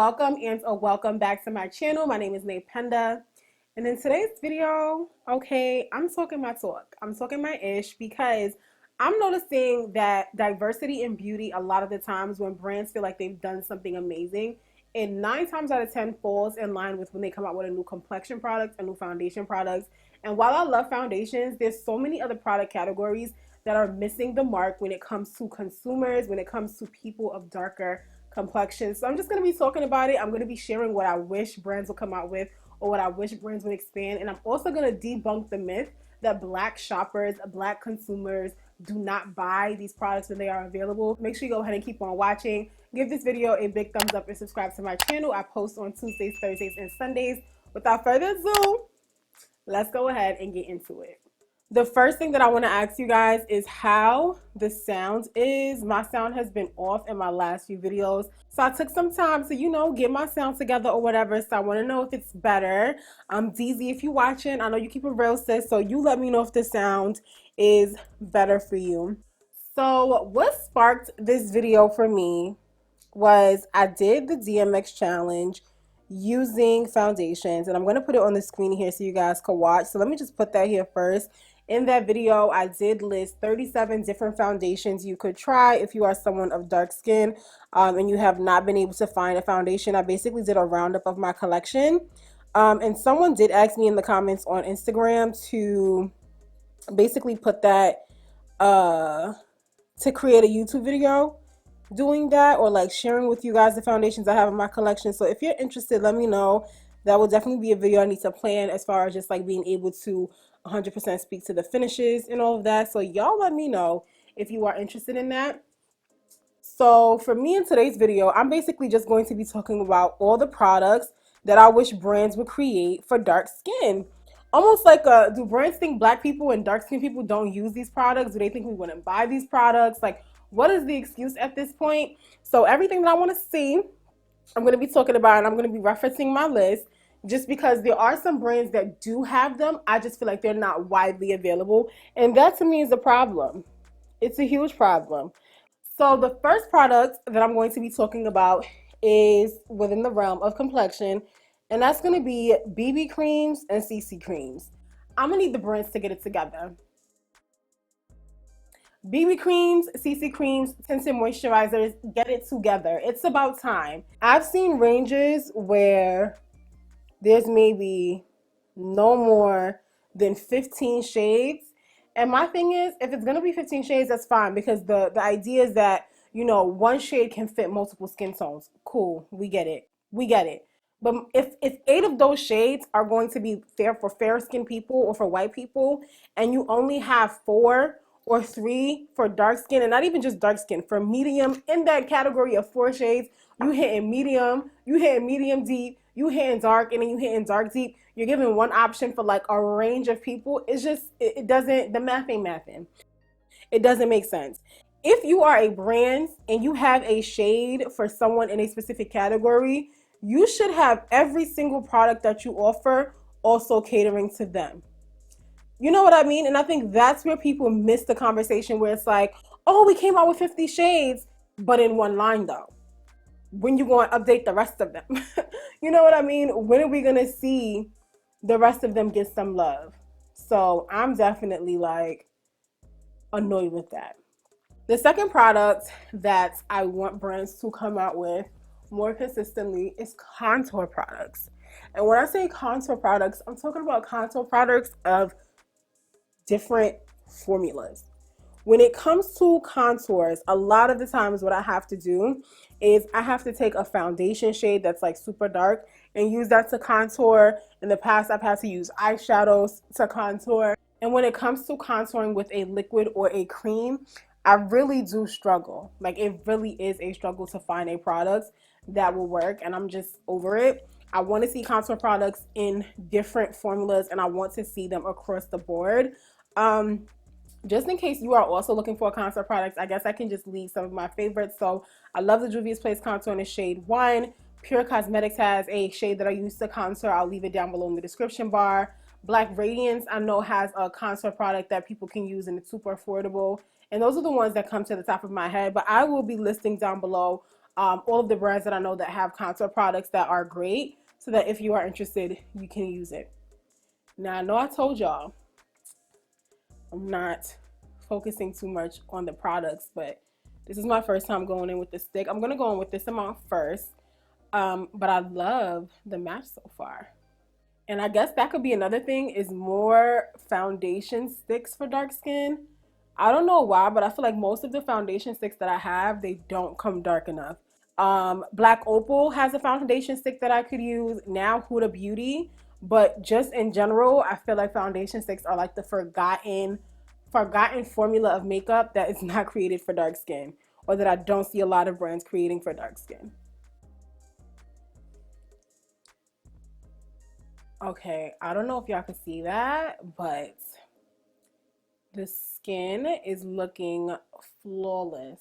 welcome and or welcome back to my channel. My name is Ndeye Peinda, and in today's video, okay, I'm talking my talk. I'm talking my ish because I'm noticing that diversity in beauty a lot of the times when brands feel like they've done something amazing, and 9 times out of 10 falls in line with when they come out with a new complexion product, a new foundation product. And while I love foundations, there's so many other product categories that are missing the mark when it comes to consumers, when it comes to people of darker complexions. So I'm just going to be talking about it. I'm going to be sharing what I wish brands will come out with or what I wish brands would expand. And I'm also going to debunk the myth that Black shoppers, Black consumers do not buy these products when they are available. Make sure you go ahead and keep on watching. Give this video a big thumbs up and subscribe to my channel. I post on Tuesdays, Thursdays, and Sundays. Without further ado, let's go ahead and get into it. The first thing that I want to ask you guys is how the sound is. My sound has been off in my last few videos, so I took some time to, get my sound together or whatever. So I want to know if it's better. DZ, if you're watching, I know you keep it real, sis, so you let me know if the sound is better for you. So what sparked this video for me was I did the DMX challenge using foundations, and I'm going to put it on the screen here so you guys can watch. So let me just put that here first. In that video, I did list 37 different foundations you could try if you are someone of dark skin and you have not been able to find a foundation. I basically did a roundup of my collection, and someone did ask me in the comments on Instagram to basically put that to create a YouTube video doing that, or like sharing with you guys the foundations I have in my collection. So if you're interested, let me know. That will definitely be a video I need to plan as far as just like being able to 100% speak to the finishes and all of that. So y'all let me know if you are interested in that. So for me in today's video, I'm basically just going to be talking about all the products that I wish brands would create for dark skin. Almost like, do brands think Black people and dark skin people don't use these products? Do they think we wouldn't buy these products? Like, what is the excuse at this point? So everything that I want to see, I'm going to be talking about, and I'm going to be referencing my list just because there are some brands that do have them. I just feel like they're not widely available, and that to me is a problem. It's a huge problem. So the first product that I'm going to be talking about is within the realm of complexion, and that's going to be BB creams and CC creams. I'm going to need the brands to get it together. BB creams, CC creams, tinted moisturizers, get it together. It's about time. I've seen ranges where there's maybe no more than 15 shades. And my thing is, if it's going to be 15 shades, that's fine, because the idea is that, one shade can fit multiple skin tones. Cool. We get it. We get it. But if 8 of those shades are going to be fair for fair skin people or for white people, and you only have 4 or 3 for dark skin, and not even just dark skin, for medium, in that category of 4 shades, you hitting medium, you hitting medium deep, you hitting dark, and then you hitting dark deep. You're giving one option for like a range of people. It's just, it doesn't, the math ain't mathing. It doesn't make sense. If you are a brand and you have a shade for someone in a specific category, you should have every single product that you offer also catering to them. You know what I mean? And I think that's where people miss the conversation, where it's like, oh, we came out with 50 shades, but in one line though. When you going to update the rest of them? You know what I mean? When are we going to see the rest of them get some love? So I'm definitely like annoyed with that. The second product that I want brands to come out with more consistently is contour products. And when I say contour products, I'm talking about contour products of different formulas. When it comes to contours, a lot of the times what I have to do is I have to take a foundation shade that's like super dark and use that to contour. In the past, I've had to use eyeshadows to contour. And when it comes to contouring with a liquid or a cream, I really do struggle. Like, it really is a struggle to find a product that will work, and I'm just over it. I want to see contour products in different formulas, and I want to see them across the board. Just in case you are also looking for contour products, I guess I can just leave some of my favorites. So I love the Juvia's Place contour in the shade 1. Pure Cosmetics has a shade that I use to contour. I'll leave it down below in the description bar. Black Radiance, I know, has a contour product that people can use, and it's super affordable. And those are the ones that come to the top of my head. But I will be listing down below all of the brands that I know that have contour products that are great, so that if you are interested, you can use it. Now, I know I told y'all I'm not focusing too much on the products, but this is my first time going in with the stick. I'm gonna go in with this amount first, but I love the match so far. And I guess that could be another thing, is more foundation sticks for dark skin. I don't know why, but I feel like most of the foundation sticks that I have, they don't come dark enough. Black Opal has a foundation stick that I could use. Now Huda Beauty. But just in general, I feel like foundation sticks are like the forgotten formula of makeup that is not created for dark skin, or that I don't see a lot of brands creating for dark skin. Okay, I don't know if y'all can see that, but the skin is looking flawless.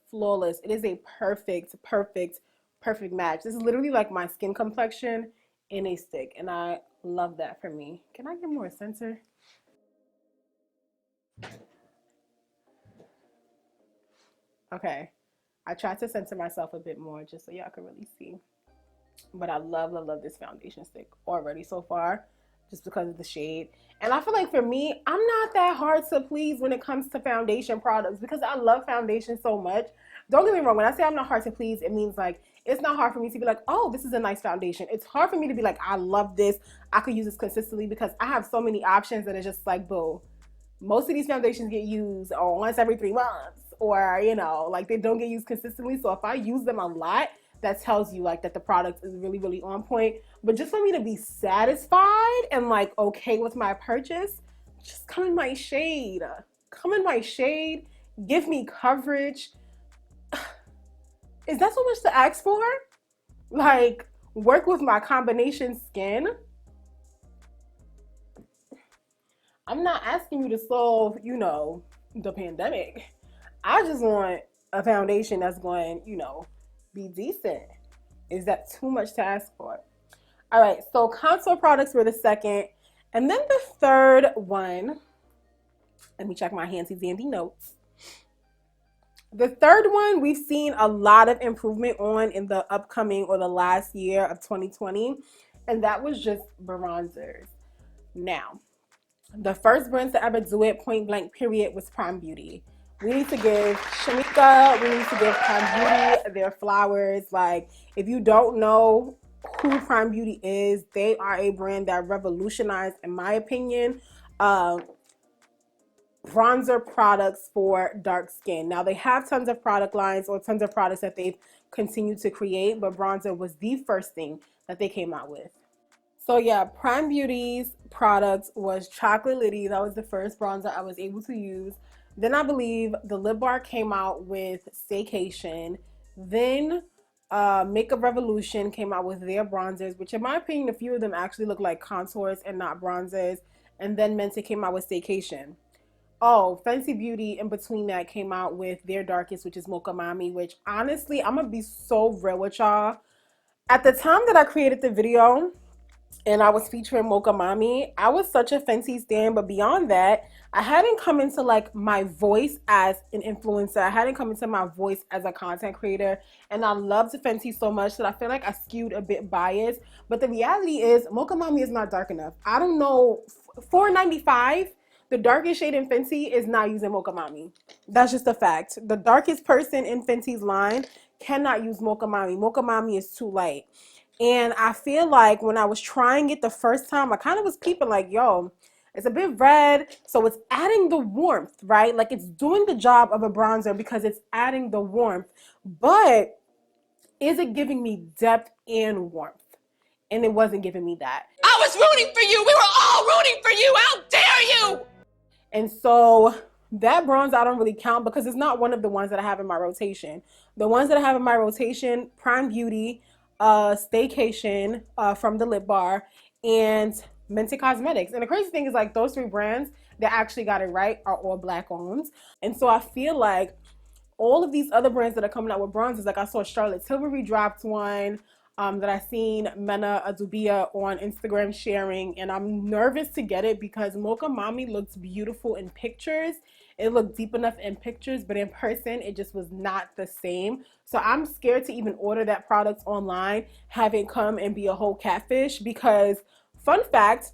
Flawless. It is a perfect, perfect, perfect match. This is literally like my skin complexion in a stick, and I love that for me. Can I get more center? Okay. I tried to center myself a bit more just so y'all can really see. But I love, love, love this foundation stick already so far, just because of the shade. And I feel like for me, I'm not that hard to please when it comes to foundation products, because I love foundation so much. Don't get me wrong, when I say I'm not hard to please, it means like it's not hard for me to be like, oh, this is a nice foundation. It's hard for me to be like, I love this, I could use this consistently, because I have so many options that it's just like, boo. Most of these foundations get used once every 3 months, or like they don't get used consistently. So if I use them a lot, that tells you like that the product is really, really on point. But just for me to be satisfied and like okay with my purchase, just come in my shade. Come in my shade. Give me coverage. Is that so much to ask for? Like, work with my combination skin. I'm not asking you to solve, the pandemic. I just want a foundation that's going, be decent. Is that too much to ask for? All right, so contour products were the second. And then the third one, let me check my handsy dandy notes. The third one we've seen a lot of improvement on in the upcoming or the last year of 2020, and that was just bronzers. Now, the first brand to ever do it, point blank period, was Prime Beauty. We need to give Shamika, we need to give Prime Beauty their flowers. Like, if you don't know who Prime Beauty is, they are a brand that revolutionized, in my opinion, bronzer products for dark skin. Now, they have tons of product lines or tons of products that they've continued to create, but bronzer was the first thing that they came out with. So yeah, Prime Beauty's product was Chocolate Liddy. That was the first bronzer I was able to use. Then I believe the Lip Bar came out with Staycation. Then Makeup Revolution came out with their bronzers, which in my opinion, a few of them actually look like contours and not bronzers. And then Mente came out with Staycation. Oh, Fenty Beauty in between that came out with their darkest, which is Mocha Mami, which honestly, I'm going to be so real with y'all. At the time that I created the video, and I was featuring Mocha Mami, I was such a Fenty stan, but beyond that, I hadn't come into like my voice as an influencer. I hadn't come into my voice as a content creator, and I loved Fenty so much that I feel like I skewed a bit biased. But the reality is, Mocha Mami is not dark enough. I don't know, $4.95, the darkest shade in Fenty is not using Mocha Mami. That's just a fact. The darkest person in Fenty's line cannot use Mocha Mami. Mocha Mami is too light. And I feel like when I was trying it the first time, I kind of was peeping like, yo, it's a bit red, so it's adding the warmth, right? Like, it's doing the job of a bronzer because it's adding the warmth. But is it giving me depth and warmth? And it wasn't giving me that. I was rooting for you. We were all rooting for you. How dare you? And so that bronzer I don't really count because it's not one of the ones that I have in my rotation. The ones that I have in my rotation, Prime Beauty, Staycation from the Lip Bar, and Mente Cosmetics. And the crazy thing is, like, those three brands that actually got it right are all Black owned. And so I feel like all of these other brands that are coming out with bronzers, like I saw Charlotte Tilbury dropped one, that I seen Mena Adubia on Instagram sharing, and I'm nervous to get it because Mocha Mami looks beautiful in pictures, It looked deep enough in pictures, but in person, it just was not the same. So I'm scared to even order that product online, have it come and be a whole catfish because, fun fact,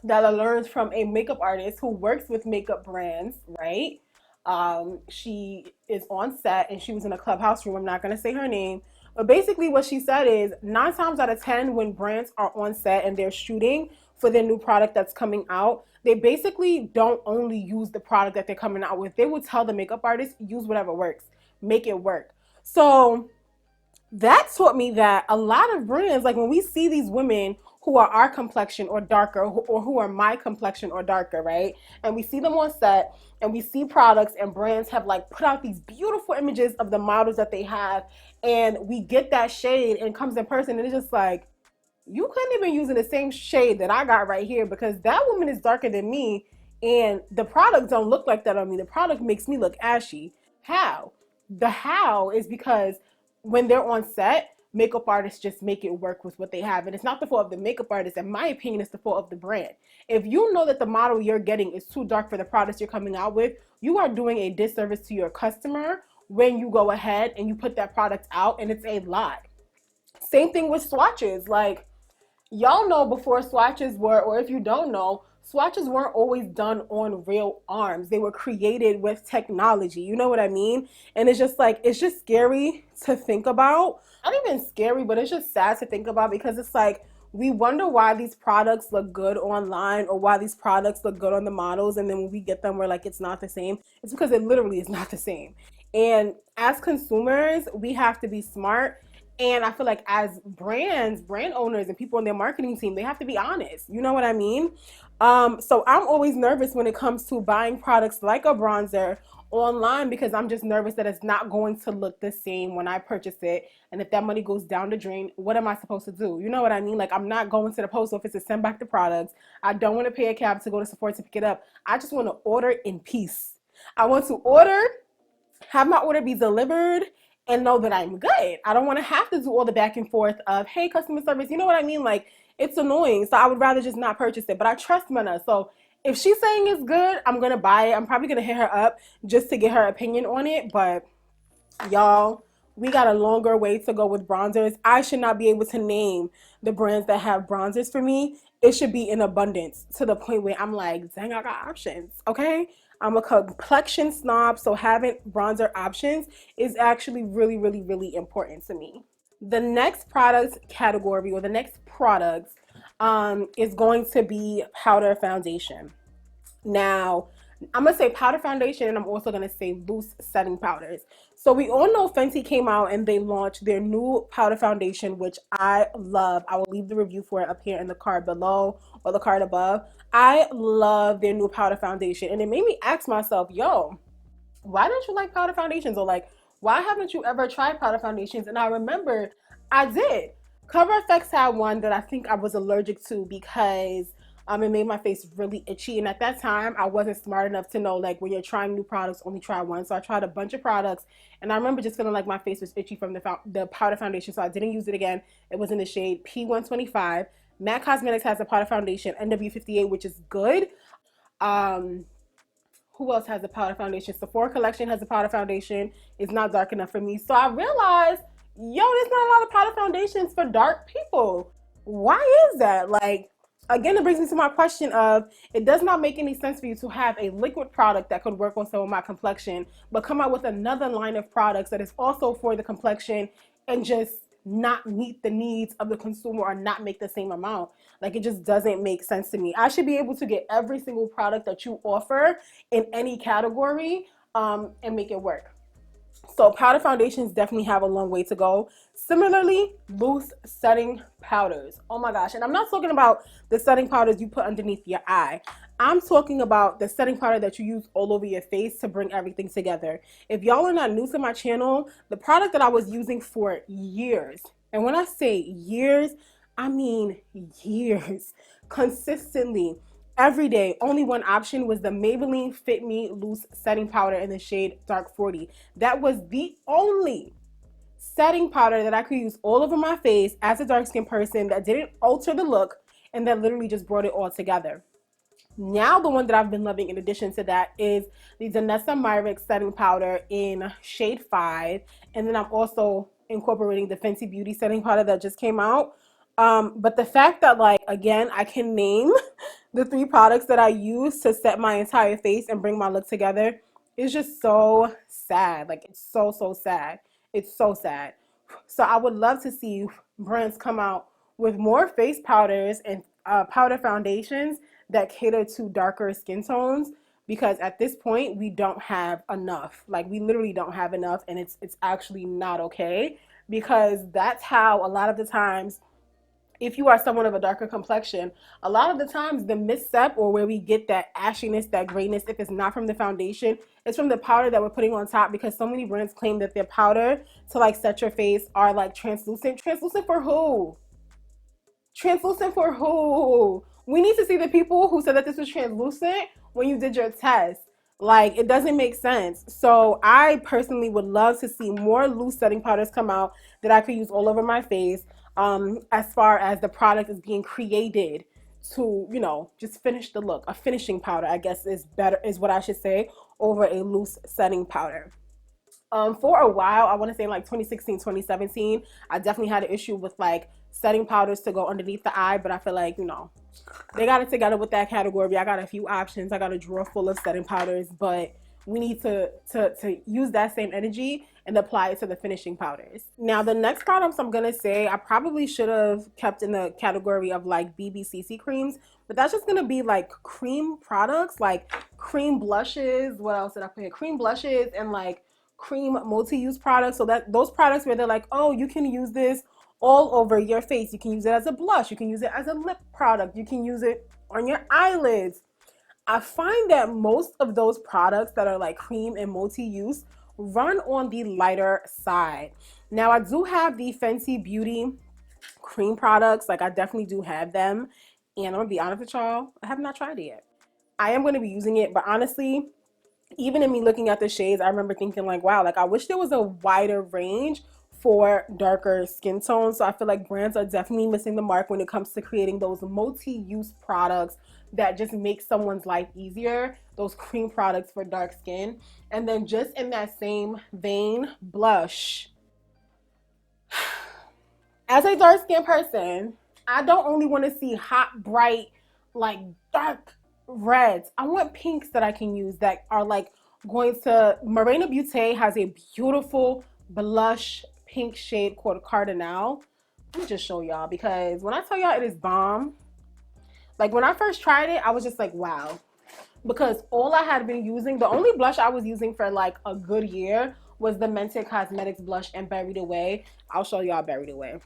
that I learned from a makeup artist who works with makeup brands, right? She is on set and she was in a clubhouse room. I'm not going to say her name. But basically, what she said is 9 times out of 10, when brands are on set and they're shooting for their new product that's coming out, they basically don't only use the product that they're coming out with. They will tell the makeup artist, use whatever works, make it work. So that taught me that a lot of brands, like when we see these women who are our complexion or darker, or who are my complexion or darker, right? And we see them on set and we see products and brands have like put out these beautiful images of the models that they have. And we get that shade and it comes in person and it's just like, you couldn't even use the same shade that I got right here because that woman is darker than me and the product don't look like that on me. The product makes me look ashy. How? The how is because when they're on set, makeup artists just make it work with what they have. And it's not the fault of the makeup artist. In my opinion, it's the fault of the brand. If you know that the model you're getting is too dark for the products you're coming out with, you are doing a disservice to your customer when you go ahead and you put that product out and it's a lie. Same thing with swatches. Like, y'all know before swatches were, or if you don't know, swatches weren't always done on real arms. They were created with technology. You know what I mean? And it's just like, it's just scary to think about. Not even scary, but it's just sad to think about because it's like, we wonder why these products look good online or why these products look good on the models. And then when we get them, we're like, it's not the same. It's because it literally is not the same. And as consumers, we have to be smart. And I feel like as brands, brand owners, and people on their marketing team, they have to be honest. You know what I mean? So I'm always nervous when it comes to buying products like a bronzer online because I'm just nervous that it's not going to look the same when I purchase it. And if that money goes down the drain, what am I supposed to do? You know what I mean? Like, I'm not going to the post office to send back the products. I don't want to pay a cab to go to Sephora to pick it up. I just want to order in peace. I want to order, have my order be delivered, and know that I'm good. I don't want to have to do all the back and forth of, hey, customer service. You know what I mean? Like, it's annoying. So I would rather just not purchase it. But I trust Mena. So if she's saying it's good, I'm going to buy it. I'm probably going to hit her up just to get her opinion on it. But y'all, we got a longer way to go with bronzers. I should not be able to name the brands that have bronzers for me. It should be in abundance to the point where I'm like, dang, I got options, okay? I'm a complexion snob, so having bronzer options is actually really, really, really important to me. The next product category or the next products is going to be powder foundation. Now, I'm going to say powder foundation and I'm also going to say loose setting powders. So we all know Fenty came out and they launched their new powder foundation, which I love. I will leave the review for it up here in the card below or the card above. I love their new powder foundation. And it made me ask myself, yo, why don't you like powder foundations? Or like, why haven't you ever tried powder foundations? And I remember I did. Cover FX had one that I think I was allergic to because it made my face really itchy. And at that time, I wasn't smart enough to know, like, when you're trying new products, only try one. So I tried a bunch of products. And I remember just feeling like my face was itchy from the powder foundation. So I didn't use it again. It was in the shade P125. MAC Cosmetics has a powder foundation, NW58, which is good. Who else has a powder foundation? Sephora Collection has a powder foundation. It's not dark enough for me. So I realized, yo, there's not a lot of powder foundations for dark people. Why is that? Like, again, it brings me to my question of, it does not make any sense for you to have a liquid product that could work on some of my complexion, but come out with another line of products that is also for the complexion and just not meet the needs of the consumer or not make the same amount. Like, it just doesn't make sense to me. I should be able to get every single product that you offer in any category and make it work. So powder foundations definitely have a long way to go. Similarly, loose setting powders. Oh my gosh. And I'm not talking about the setting powders you put underneath your eye. I'm talking about the setting powder that you use all over your face to bring everything together. If y'all are not new to my channel, the product that I was using for years, and when I say years, I mean years, consistently, every day, only one option was the Maybelline Fit Me Loose Setting Powder in the shade Dark 40. That was the only setting powder that I could use all over my face as a dark skinned person that didn't alter the look and that literally just brought it all together. Now the one that I've been loving in addition to that is the Danessa Myrick setting powder in shade 5. And then I'm also incorporating the Fenty Beauty setting powder that just came out. But the fact that, like, again, I can name the 3 products that I use to set my entire face and bring my look together is just so sad. Like, it's so, so sad. It's so sad. So I would love to see brands come out with more face powders and powder foundations that cater to darker skin tones, because at this point we don't have enough. Like, we literally don't have enough, and it's actually not okay, because that's how a lot of the times, if you are someone of a darker complexion, a lot of the times the misstep, or where we get that ashiness, that grayness, if it's not from the foundation, it's from the powder that we're putting on top, because so many brands claim that their powder to like set your face are like translucent. Translucent for who? Translucent for who? We need to see the people who said that this was translucent when you did your test. Like, it doesn't make sense. So I personally would love to see more loose setting powders come out that I could use all over my face, as far as the product is being created to, you know, just finish the look. A finishing powder, I guess, is better, is what I should say, over a loose setting powder. For a while, I want to say like 2016, 2017, I definitely had an issue with like setting powders to go underneath the eye, but I feel like, you know, they got it together with that category. I got a few options. I got a drawer full of setting powders, but we need to use that same energy and apply it to the finishing powders. Now, the next products I'm gonna say I probably should have kept in the category of like BBCC creams, but that's just gonna be like cream products, like cream blushes. What else did I put here? Cream blushes and like cream multi-use products. So that those products where they're like, oh, you can use this all over your face. You can use it as a blush. You can use it as a lip product. You can use it on your eyelids. I find that most of those products that are like cream and multi-use run on the lighter side. Now, I do have the Fenty Beauty cream products. Like, I definitely do have them. And I'm gonna be honest with y'all, I have not tried it yet. I am gonna be using it, but honestly, even in me looking at the shades, I remember thinking like, wow, like I wish there was a wider range for darker skin tones. So I feel like brands are definitely missing the mark when it comes to creating those multi-use products that just make someone's life easier, those cream products for dark skin. And then just in that same vein, blush. As a dark skinned person, I don't only want to see hot, bright, like dark reds. I want pinks that I can use that are like going to. Morena Beauté has a beautiful blush pink shade called Cardinal. Let me just show y'all, because when I tell y'all it is bomb, like when I first tried it, I was just like, wow. Because all I had been using, the only blush I was using for like a good year was the Mented Cosmetics blush and Buried Away. I'll show y'all Buried Away.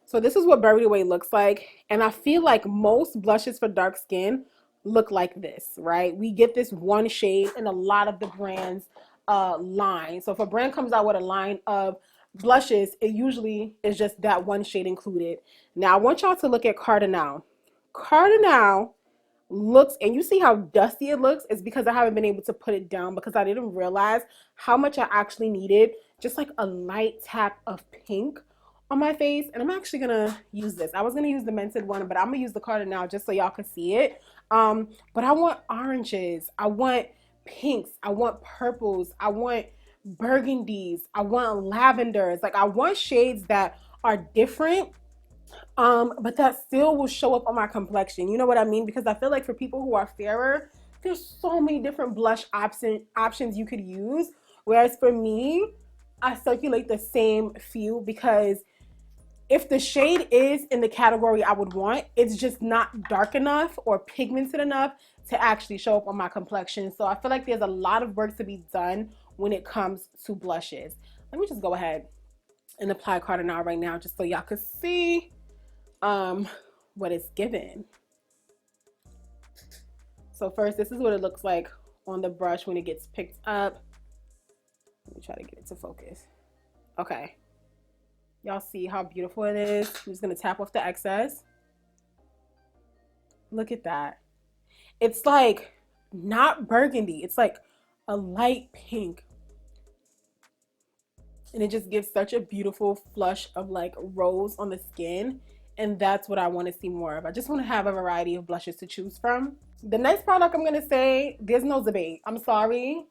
So this is what Buried Away looks like. And I feel like most blushes for dark skin look like this, right? We get this one shade in a lot of the brands' line. So if a brand comes out with a line of blushes, it usually is just that one shade included. Now I want y'all to look at Cardinal. Cardinal looks, and you see how dusty it looks, is because I haven't been able to put it down, because I didn't realize how much I actually needed just like a light tap of pink on my face. And I'm actually gonna use this. I was gonna use the Mented one, but I'm gonna use the Cardinal just so y'all can see it. But I want oranges, I want pinks, I want purples, I want burgundies, I want lavenders. Like, I want shades that are different, but that still will show up on my complexion. You know what I mean? Because I feel like for people who are fairer, there's so many different blush options you could use. Whereas for me, I circulate the same few, because if the shade is in the category I would want, it's just not dark enough or pigmented enough to actually show up on my complexion. So I feel like there's a lot of work to be done when it comes to blushes. Let me just go ahead and apply Cardinal right now, just so y'all can see what it's given. So first, this is what it looks like on the brush when it gets picked up. Let me try to get it to focus. Okay. Y'all see how beautiful it is? I'm just gonna tap off the excess. Look at that. It's like not burgundy. It's like a light pink. And it just gives such a beautiful flush of like rose on the skin. And that's what I want to see more of. I just want to have a variety of blushes to choose from. The next product I'm going to say, there's no debate. I'm sorry.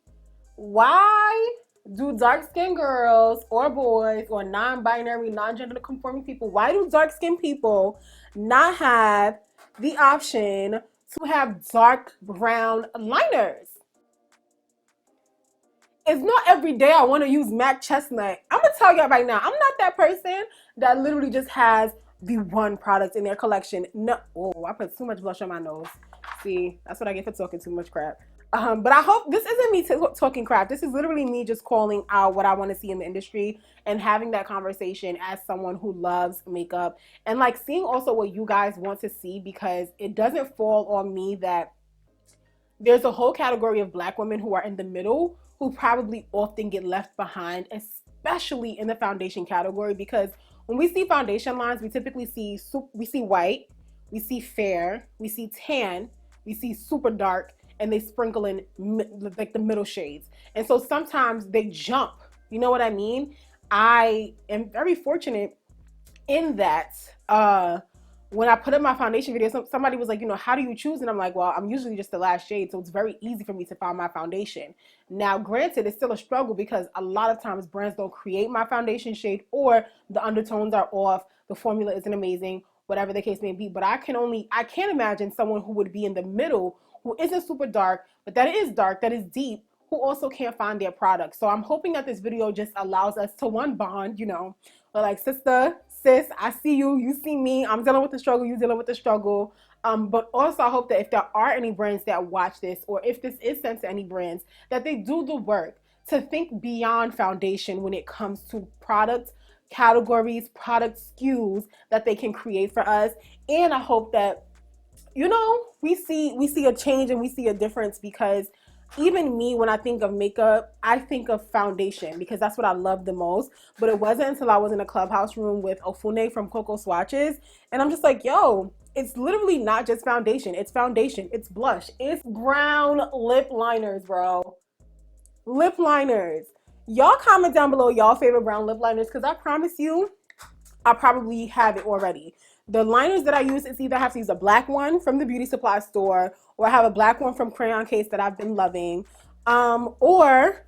Why do dark-skinned girls or boys or non-binary, non-gender conforming people, why do dark-skinned people not have the option to have dark brown liners? It's not every day I want to use MAC Chestnut. I'm going to tell y'all right now, I'm not that person that literally just has the one product in their collection. No, oh, I put too much blush on my nose. See, that's what I get for talking too much crap. But I hope this isn't me talking crap. This is literally me just calling out what I want to see in the industry and having that conversation as someone who loves makeup and like seeing also what you guys want to see, because it doesn't fall on me that there's a whole category of Black women who are in the middle who probably often get left behind, especially in the foundation category, because when we see foundation lines, we typically see white, we see fair, we see tan, we see super dark, and they sprinkle in like the middle shades. And so sometimes they jump. You know what I mean? I am very fortunate in that when I put up my foundation video, somebody was like, you know, how do you choose? And I'm like, well, I'm usually just the last shade, so it's very easy for me to find my foundation. Now, granted, it's still a struggle because a lot of times brands don't create my foundation shade, or the undertones are off, the formula isn't amazing, whatever the case may be. But I can't imagine someone who would be in the middle, who isn't super dark, but that is dark, that is deep, who also can't find their product. So I'm hoping that this video just allows us to one bond, you know, but like sister, sis, I see you, you see me, I'm dealing with the struggle, you dealing with the struggle. But also I hope that if there are any brands that watch this, or if this is sent to any brands, that they do the work to think beyond foundation when it comes to product categories, product SKUs that they can create for us. And I hope that, you know, we see a change and we see a difference, because even me, when I think of makeup, I think of foundation because that's what I love the most. But it wasn't until I was in a clubhouse room with Ofune from Coco Swatches, and I'm just like, yo, it's literally not just foundation. It's foundation, it's blush, it's brown lip liners, bro. Lip liners. Y'all comment down below y'all favorite brown lip liners, because I promise you, I probably have it already. The liners that I use is either I have to use a black one from the beauty supply store, or I have a black one from Crayon Case that I've been loving. Or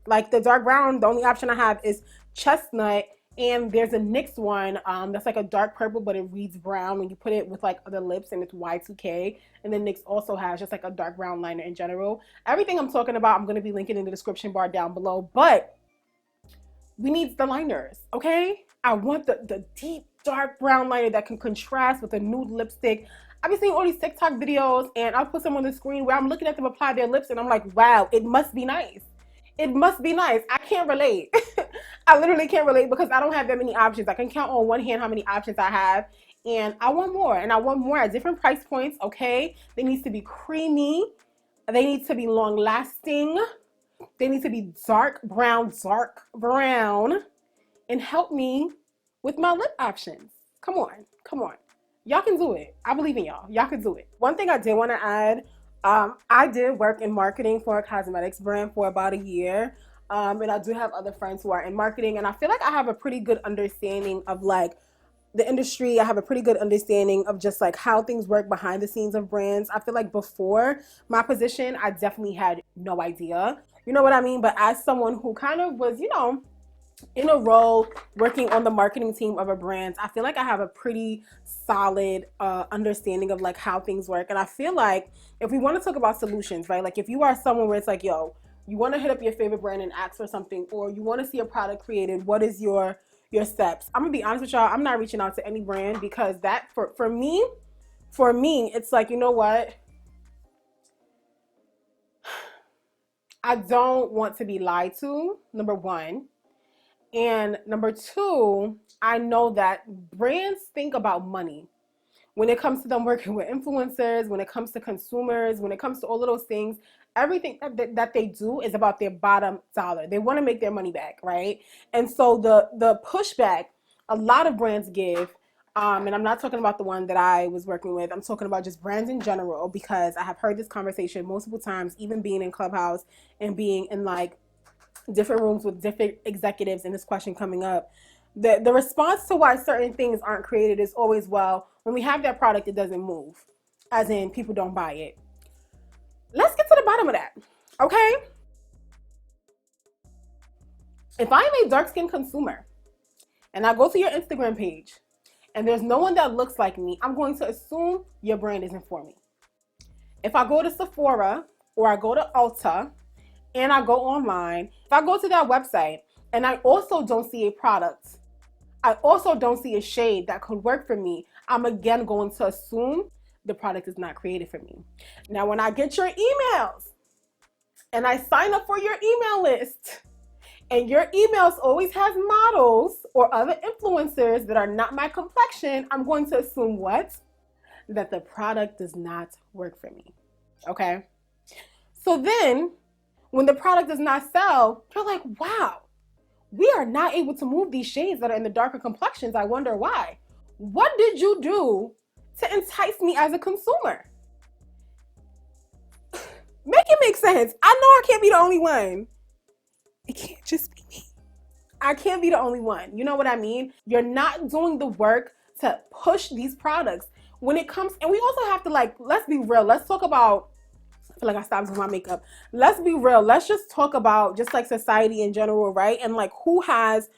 like the dark brown, the only option I have is chestnut. And there's a NYX one that's like a dark purple, but it reads brown when you put it with like other lips, and it's Y2K. And then NYX also has just like a dark brown liner in general. Everything I'm talking about, I'm going to be linking in the description bar down below. But we need the liners, okay? I want the deep dark brown liner that can contrast with a nude lipstick. I've been seeing all these TikTok videos, and I'll put some on the screen where I'm looking at them apply their lips, and I'm like, wow, it must be nice. It must be nice. I can't relate. I literally can't relate because I don't have that many options. I can count on one hand how many options I have, and I want more, and I want more at different price points, okay? They need to be creamy. They need to be long lasting. They need to be dark brown, and help me with my lip options. Come on, come on. Y'all can do it. I believe in y'all. Y'all can do it. One thing I did want to add, I did work in marketing for a cosmetics brand for about a year. And I do have other friends who are in marketing, and I feel like I have a pretty good understanding of like the industry. I have a pretty good understanding of just like how things work behind the scenes of brands. I feel like before my position, I definitely had no idea. You know what I mean? But as someone who kind of was, you know, in a role working on the marketing team of a brand, I feel like I have a pretty solid understanding of like how things work. And I feel like if we want to talk about solutions, right? Like if you are someone where it's like, yo, you want to hit up your favorite brand and ask for something, or you want to see a product created, what is your steps? I'm gonna be honest with y'all, I'm not reaching out to any brand, because that for me, it's like, you know what? I don't want to be lied to, number one. And number two, I know that brands think about money when it comes to them working with influencers, when it comes to consumers, when it comes to all of those things. Everything that they do is about their bottom dollar. They want to make their money back, right? And so the pushback a lot of brands give, and I'm not talking about the one that I was working with, I'm talking about just brands in general, because I have heard this conversation multiple times, even being in Clubhouse and being in like different rooms with different executives, and this question coming up. The response to why certain things aren't created is always, well, when we have that product, it doesn't move. As in, people don't buy it. Let's get to the bottom of that, okay? If I'm a dark-skinned consumer and I go to your Instagram page and there's no one that looks like me, I'm going to assume your brand isn't for me. If I go to Sephora or I go to Ulta and I go online, if I go to that website and I also don't see a product, I also don't see a shade that could work for me, I'm again going to assume the product is not created for me. Now, when I get your emails and I sign up for your email list, and your emails always has models or other influencers that are not my complexion, I'm going to assume what? That the product does not work for me, okay? So then, when the product does not sell, you're like, wow, we are not able to move these shades that are in the darker complexions. I wonder why. What did you do to entice me as a consumer? Make it make sense. I know I can't be the only one. It can't just be me. I can't be the only one. You know what I mean? You're not doing the work to push these products. When it comes, and we also have to, like, let's be real. Let's talk about, I feel like I stopped with my makeup. Let's be real. Let's just talk about just like society in general, right? And like who has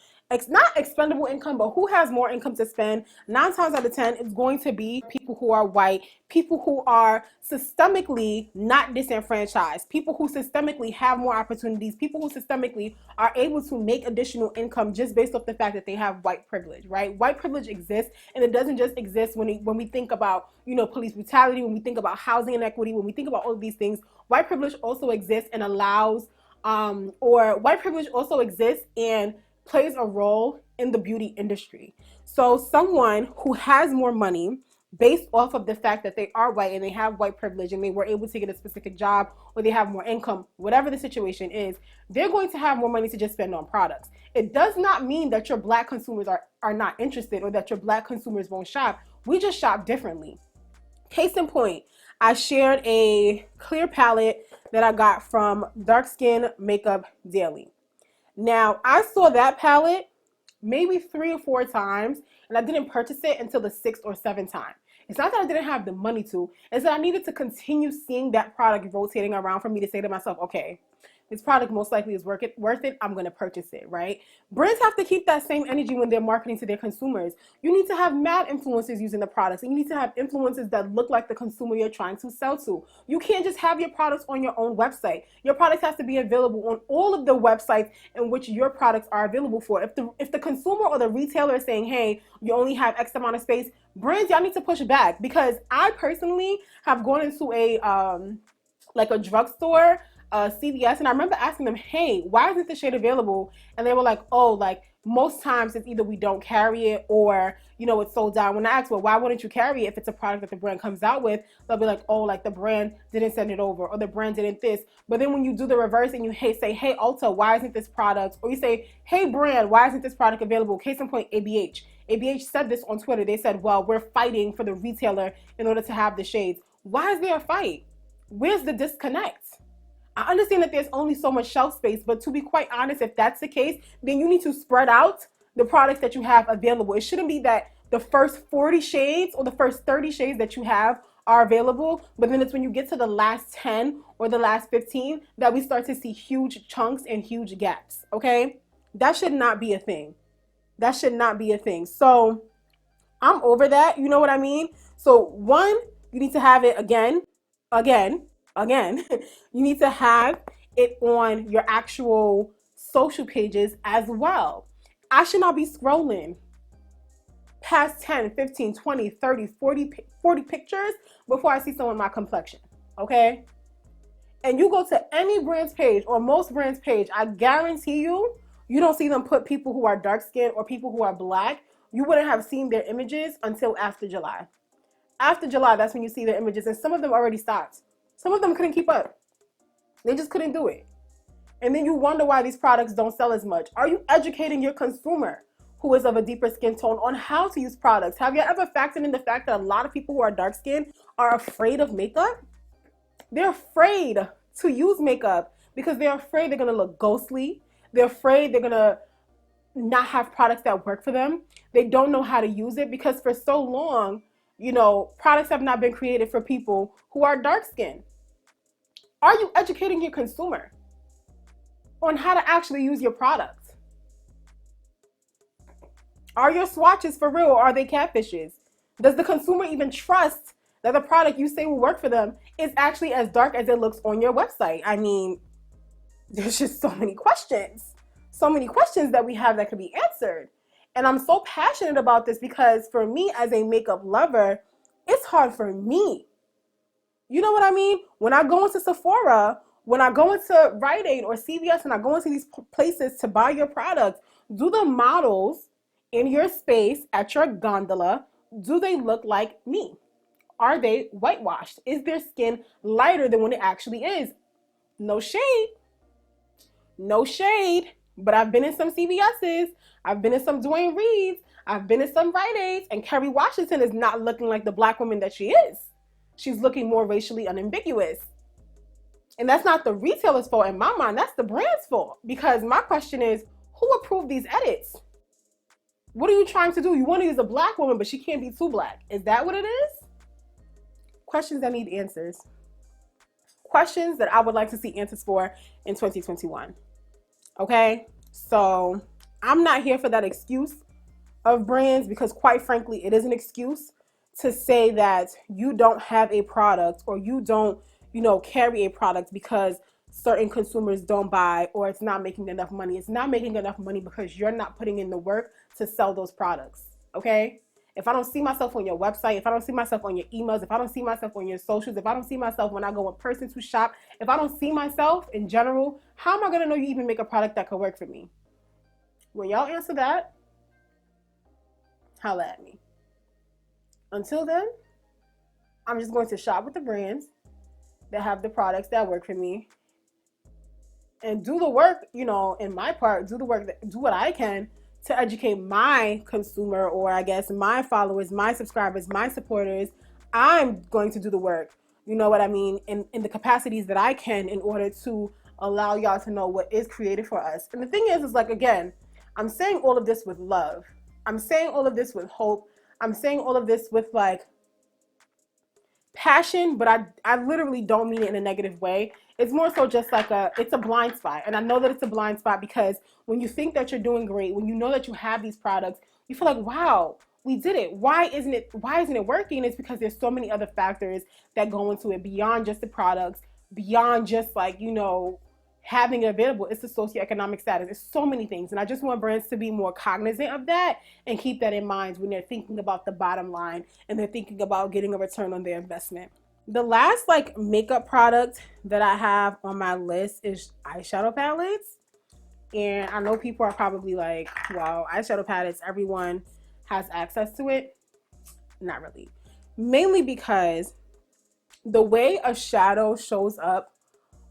not expendable income, but who has more income to spend. 9 times out of 10, it's going to be people who are white, people who are systemically not disenfranchised, people who systemically have more opportunities, people who systemically are able to make additional income just based off the fact that they have white privilege, right? White privilege exists, and it doesn't just exist when we think about, you know, police brutality, when we think about housing inequity, when we think about all of these things. White privilege also exists and allows, or white privilege also exists and plays a role in the beauty industry. So someone who has more money based off of the fact that they are white and they have white privilege and they were able to get a specific job or they have more income, whatever the situation is, they're going to have more money to just spend on products. It does not mean that your black consumers are not interested or that your black consumers won't shop. We just shop differently. Case in point, I shared a clear palette that I got from Dark Skin Makeup Daily. Now, I saw that palette maybe 3 or 4 times, and I didn't purchase it until the 6th or 7th time. It's not that I didn't have the money to, it's that I needed to continue seeing that product rotating around for me to say to myself, okay, this product most likely is worth it, I'm going to purchase it, right? Brands have to keep that same energy when they're marketing to their consumers. You need to have mad influencers using the products, and you need to have influencers that look like the consumer you're trying to sell to. You can't just have your products on your own website. Your product has to be available on all of the websites in which your products are available for. If the consumer or the retailer is saying, hey, you only have X amount of space, brands, y'all need to push back, because I personally have gone into a drugstore, CVS, and I remember asking them, hey, why isn't this shade available? And they were like, oh, like most times it's either we don't carry it or, you know, it's sold out. When I asked, well, why wouldn't you carry it if it's a product that the brand comes out with? They'll be like, oh, like the brand didn't send it over or the brand didn't this. But then when you do the reverse and you say, hey, Ulta, why isn't this product? Or you say, hey, brand, why isn't this product available? Case in point, ABH. ABH said this on Twitter. They said, well, we're fighting for the retailer in order to have the shades. Why is there a fight? Where's the disconnect? I understand that there's only so much shelf space, but to be quite honest, if that's the case, then you need to spread out the products that you have available. It shouldn't be that the first 40 shades or the first 30 shades that you have are available, but then it's when you get to the last 10 or the last 15 that we start to see huge chunks and huge gaps, okay? That should not be a thing. That should not be a thing. So I'm over that, you know what I mean? So one, you need to have it again. You need to have it on your actual social pages as well. I should not be scrolling past 10, 15, 20, 30, 40 pictures before I see someone with my complexion, okay? And you go to any brand's page or most brands' page, I guarantee you don't see them put people who are dark skinned or people who are black. You wouldn't have seen their images until after July. After July, that's when you see their images, and some of them already stopped. Some of them couldn't keep up. They just couldn't do it. And then you wonder why these products don't sell as much. Are you educating your consumer who is of a deeper skin tone on how to use products? Have you ever factored in the fact that a lot of people who are dark skinned are afraid of makeup? They're afraid to use makeup because they're afraid they're going to look ghostly. They're afraid they're going to not have products that work for them. They don't know how to use it because for so long, products have not been created for people who are dark skinned. Are you educating your consumer on how to actually use your product? Are your swatches for real or are they catfishes? Does the consumer even trust that the product you say will work for them is actually as dark as it looks on your website? I mean, there's just so many questions. So many questions that we have that could be answered. And I'm so passionate about this because for me as a makeup lover, it's hard for me. You know what I mean? When I go into Sephora, when I go into Rite Aid or CVS and I go into these places to buy your product, do the models in your space at your gondola, do they look like me? Are they whitewashed? Is their skin lighter than what it actually is? No shade. No shade. But I've been in some CVS's, I've been in some Dwayne Reeds, I've been in some Rite Aids, and Kerry Washington is not looking like the black woman that she is. She's looking more racially unambiguous. And that's not the retailer's fault in my mind, that's the brand's fault. Because my question is, who approved these edits? What are you trying to do? You want to use a black woman, but she can't be too black. Is that what it is? Questions that need answers. Questions that I would like to see answers for in 2021. Okay? So I'm not here for that excuse of brands because quite frankly, it is an excuse to say that you don't have a product or you don't, carry a product because certain consumers don't buy or it's not making enough money. It's not making enough money because you're not putting in the work to sell those products, okay? If I don't see myself on your website, if I don't see myself on your emails, if I don't see myself on your socials, if I don't see myself when I go in person to shop, if I don't see myself in general, how am I gonna know you even make a product that could work for me? When y'all answer that, holla at me. Until then, I'm just going to shop with the brands that have the products that work for me and do the work, in my part, do what I can to educate my consumer or I guess my followers, my subscribers, my supporters. I'm going to do the work, you know what I mean, in the capacities that I can in order to allow y'all to know what is created for us. And the thing is like, again, I'm saying all of this with love. I'm saying all of this with hope. I'm saying all of this with like passion, but I literally don't mean it in a negative way. It's more so just like it's a blind spot. And I know that it's a blind spot because when you think that you're doing great, when you know that you have these products, you feel like, wow, we did it. Why isn't it working? It's because there's so many other factors that go into it beyond just the products, beyond just like, having it available. It's the socioeconomic status. It's so many things. And I just want brands to be more cognizant of that and keep that in mind when they're thinking about the bottom line and they're thinking about getting a return on their investment. The last makeup product that I have on my list is eyeshadow palettes. And I know people are probably like, wow, eyeshadow palettes, everyone has access to it. Not really. Mainly because the way a shadow shows up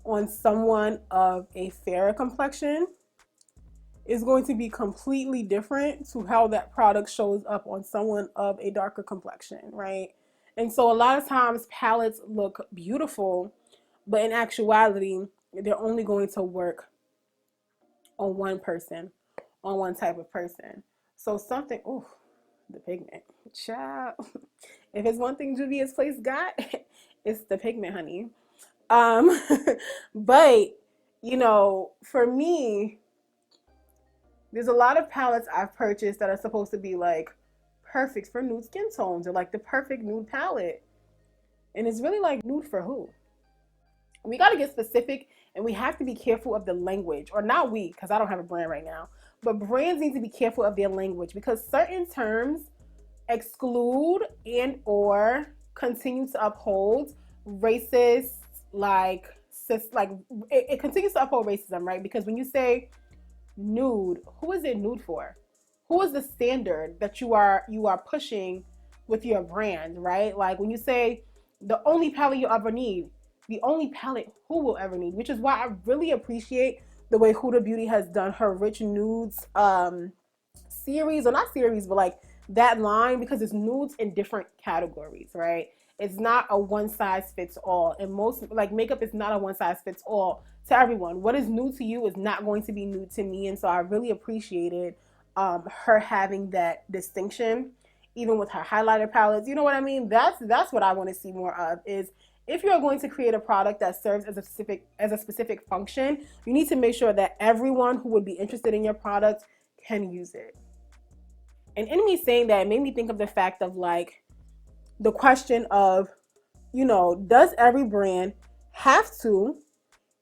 on someone of a fairer complexion is going to be completely different to how that product shows up on someone of a darker complexion, right? And so a lot of times palettes look beautiful, but in actuality, they're only going to work on one person, on one type of person. So something, the pigment, child. If it's one thing Juvia's Place got, it's the pigment, honey. But for me, there's a lot of palettes I've purchased that are supposed to be like perfect for nude skin tones. They're like the perfect nude palette. And it's really like nude for who? We got to get specific and we have to be careful of the language, or not we, because I don't have a brand right now, but brands need to be careful of their language because certain terms exclude and or continue to uphold racist, it continues to uphold racism, right? Because when you say nude, who is it nude for? Who is the standard that you are pushing with your brand, right? Like when you say the only palette you ever need, the only palette who will ever need, which is why I really appreciate the way Huda Beauty has done her Rich Nudes series, or not series, but like that line, because it's nudes in different categories, right? It's not a one size fits all. And most makeup is not a one size fits all to everyone. What is new to you is not going to be new to me. And so I really appreciated her having that distinction, even with her highlighter palettes. You know what I mean? That's what I want to see more of. Is if you're going to create a product that serves as a specific function, you need to make sure that everyone who would be interested in your product can use it. And in me saying that, it made me think of the fact of like the question of, does every brand have to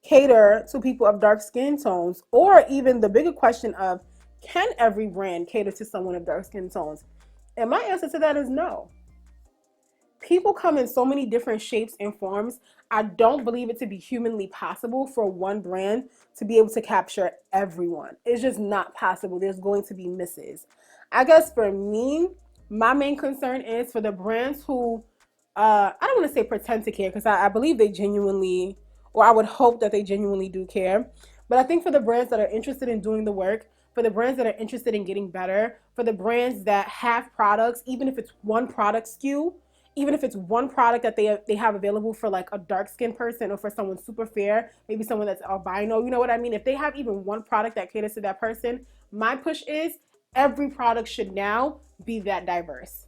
cater to people of dark skin tones? Or even the bigger question of, can every brand cater to someone of dark skin tones? And my answer to that is no. People come in so many different shapes and forms. I don't believe it to be humanly possible for one brand to be able to capture everyone. It's just not possible. There's going to be misses. I guess for me, my main concern is for the brands who, I don't want to say pretend to care, because I believe they genuinely, or I would hope that they genuinely do care. But I think for the brands that are interested in doing the work, for the brands that are interested in getting better, for the brands that have products, even if it's one product SKU, even if it's one product that they have available for like a dark skinned person or for someone super fair, maybe someone that's albino, you know what I mean? If they have even one product that caters to that person, my push is every product should now be that diverse.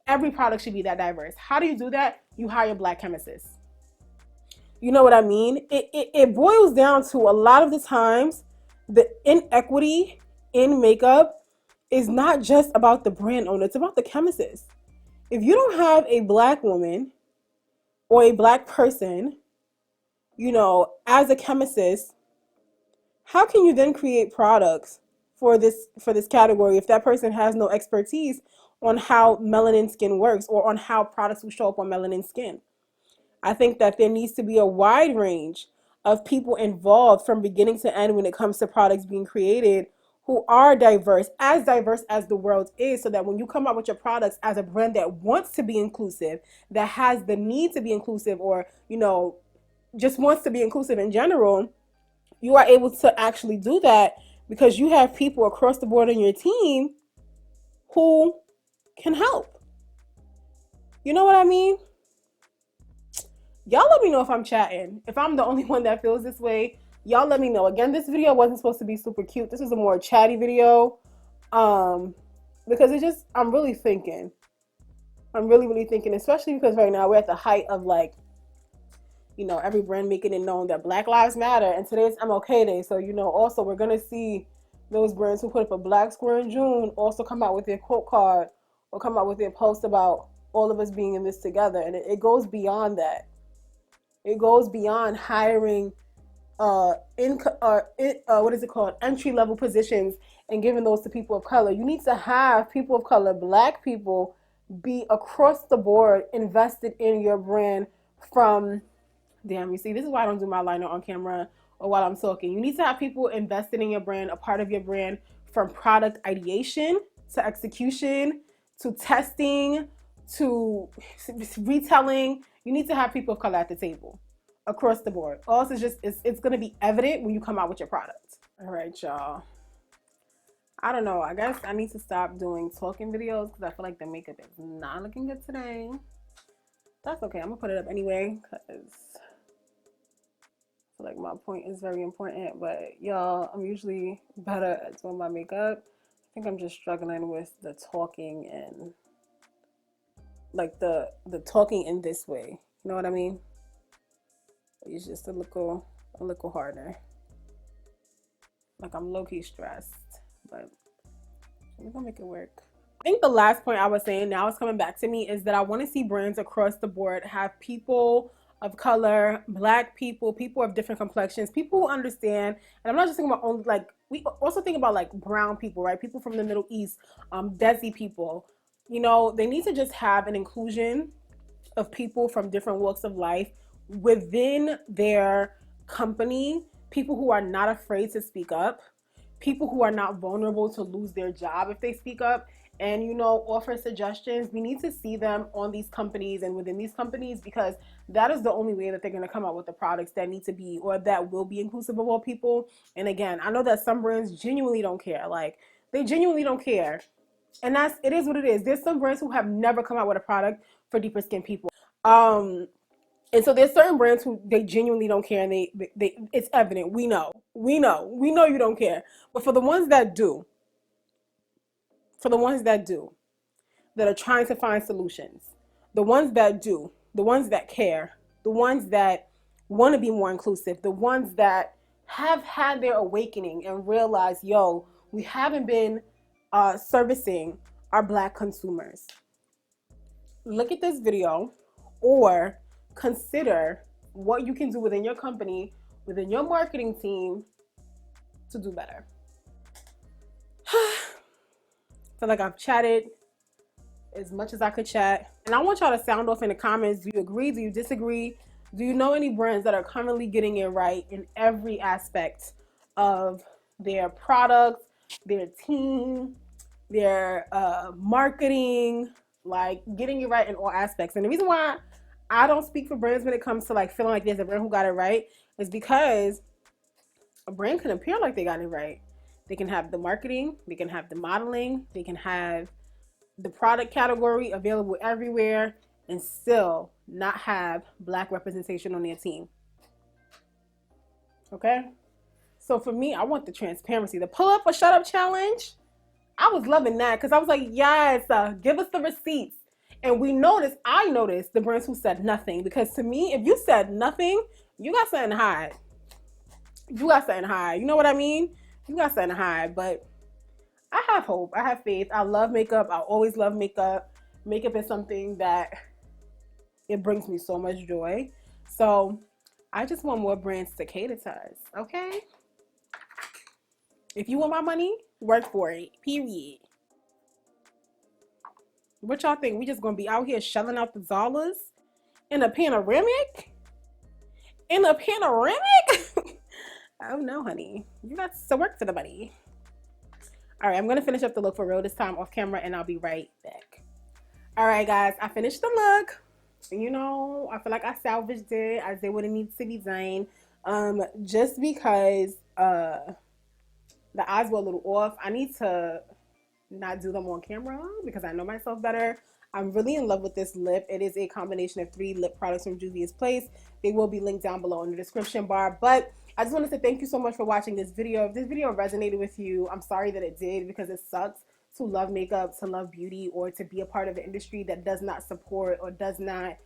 Every product should be that diverse. How do you do that? You hire Black chemists. You know what I mean? It boils down to, a lot of the times, the inequity in makeup is not just about the brand owner, it's about the chemist. If you don't have a Black woman or a Black person, as a chemist, how can you then create products for this category if that person has no expertise on how melanin skin works or on how products will show up on melanin skin? I think that there needs to be a wide range of people involved from beginning to end when it comes to products being created who are diverse as the world is, so that when you come out with your products as a brand that wants to be inclusive, that has the need to be inclusive, or, just wants to be inclusive in general, you are able to actually do that because you have people across the board on your team who can help. You know what I mean? Y'all let me know if I'm chatting. If I'm the only one that feels this way, y'all let me know. Again, this video wasn't supposed to be super cute. This is a more chatty video. Because I'm really thinking. I'm really, really thinking, especially because right now we're at the height of like, every brand making it known that Black Lives Matter, and today's MLK Day. So, also we're gonna see those brands who put up a black square in June also come out with their quote card or come out with their post about all of us being in this together. And it goes beyond that. It goes beyond hiring entry-level positions and giving those to people of color. You need to have people of color, Black people, be across the board invested in your brand from, you see, this is why I don't do my liner on camera or while I'm talking. You need to have people invested in your brand, a part of your brand, from product ideation to execution to testing to retelling. You need to have people of color at the table across the board. Also, it's going to be evident when you come out with your product. All right, y'all. I don't know. I guess I need to stop doing talking videos because I feel like the makeup is not looking good today. That's okay. I'm going to put it up anyway because I feel like my point is very important. But y'all, I'm usually better at doing my makeup. I think I'm just struggling with the talking and like the talking in this way. You know what I mean? It's just a little harder. Like I'm low-key stressed, but we're gonna make it work. I think the last point I was saying, now it's coming back to me, is that I want to see brands across the board have people of color, Black people, people of different complexions, people who understand. And I'm not just thinking about only, like, we also think about like brown people, right? People from the Middle East, Desi people. They need to just have an inclusion of people from different walks of life within their company, people who are not afraid to speak up, people who are not vulnerable to lose their job if they speak up, and offer suggestions. We need to see them on these companies and within these companies, because that is the only way that they're going to come out with the products that need to be, or that will be, inclusive of all people. And again, I know that some brands genuinely don't care. Like, they genuinely don't care. And it is what it is. There's some brands who have never come out with a product for deeper skin people. And so there's certain brands who they genuinely don't care, and they it's evident. We know you don't care. But for the ones that do, for the ones that do, that are trying to find solutions, the ones that do, the ones that care, the ones that want to be more inclusive, the ones that have had their awakening and realize, yo, we haven't been servicing our Black consumers. Look at this video or consider what you can do within your company, within your marketing team to do better. I feel like I've chatted as much as I could chat. And I want y'all to sound off in the comments. Do you agree? Do you disagree? Do you know any brands that are currently getting it right in every aspect of their products, their team, their marketing, like getting it right in all aspects? And the reason why I don't speak for brands when it comes to like feeling like there's a brand who got it right is because a brand can appear like they got it right. They can have the marketing, they can have the modeling, they can have the product category available everywhere and still not have Black representation on their team. Okay? So for me, I want the transparency. The pull up or shut up challenge, I was loving that because I was like, yes, give us the receipts. And I noticed the brands who said nothing, because to me, if you said nothing, you got something to hide. You got something to hide. You know what I mean? You got something to hide. But I have hope. I have faith. I love makeup. I always love makeup. Makeup is something that it brings me so much joy. So I just want more brands to cater to us. Okay? If you want my money, work for it. Period. What y'all think? We just gonna be out here shelling out the dollars in a panoramic? In a panoramic? Oh no, honey. You got to work for the money. All right, I'm gonna finish up the look for real this time off camera, and I'll be right back. All right, guys, I finished the look. You know, I feel like I salvaged it. I did what it needs to be done. Just because the eyes were a little off, I need to not do them on camera because I know myself better. I'm really in love with this lip. It is a combination of 3 lip products from Juvia's Place. They will be linked down below in the description bar. But I just want to say thank you so much for watching this video. If this video resonated with you, I'm sorry that it did, because it sucks to love makeup, to love beauty, or to be a part of an industry that does not support or does not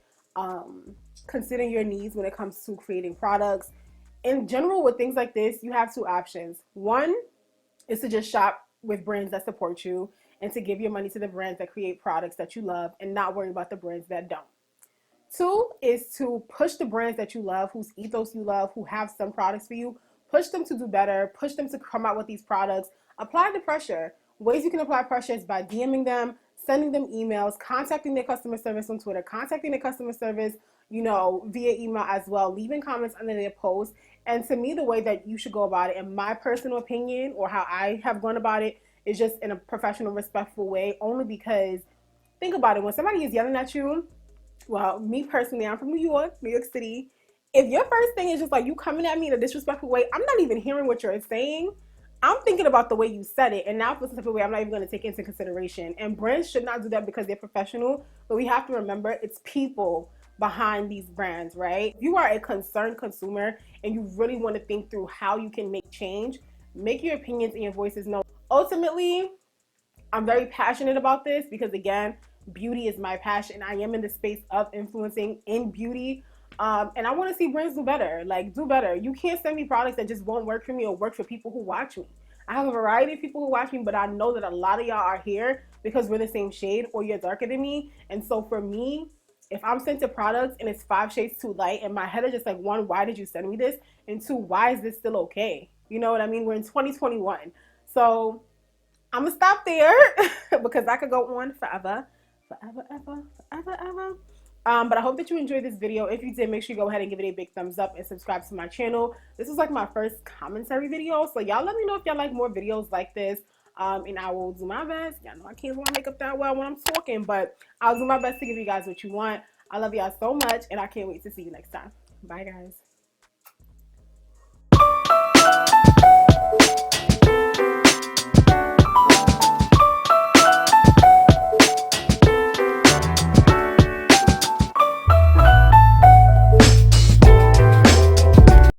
consider your needs when it comes to creating products. In general, with things like this, you have 2 options. One is to just shop with brands that support you and to give your money to the brands that create products that you love and not worry about the brands that don't. 2 is to push the brands that you love, whose ethos you love, who have some products for you. Push them to do better. Push them to come out with these products. Apply the pressure. Ways you can apply pressure is by DMing them, sending them emails, contacting their customer service on Twitter, contacting their customer service, you know, via email as well, leaving comments under their posts. And to me, the way that you should go about it, in my personal opinion, or how I have gone about it, is just in a professional, respectful way, only because, think about it, when somebody is yelling at you, well, me personally, I'm from New York City. If your first thing is just like you coming at me in a disrespectful way, I'm not even hearing what you're saying. I'm thinking about the way you said it, and now if it's a type of way I'm not even going to take into consideration. And brands should not do that because they're professional, but we have to remember it's people behind these brands, right? If you are a concerned consumer and you really want to think through how you can make change, make your opinions and your voices known. Ultimately, I'm very passionate about this because, again, beauty is my passion. I am in the space of influencing in beauty. And I want to see brands do better. Like, do better. You can't send me products that just won't work for me or work for people who watch me. I have a variety of people who watch me, but I know that a lot of y'all are here because we're the same shade or you're darker than me. And so for me, if I'm sent a product and it's 5 shades too light, and my head is just like, 1, why did you send me this? And 2, why is this still okay? You know what I mean? We're in 2021. So I'm going to stop there because I could go on forever. But I hope that you enjoyed this video. If you did, make sure you go ahead and give it a big thumbs up and subscribe to my channel. This was like my first commentary video, so y'all let me know if y'all like more videos like this. And I will do my best. Y'all know I can't do my makeup that well when I'm talking, but I'll do my best to give you guys what you want. I love y'all so much, and I can't wait to see you next time. Bye, guys.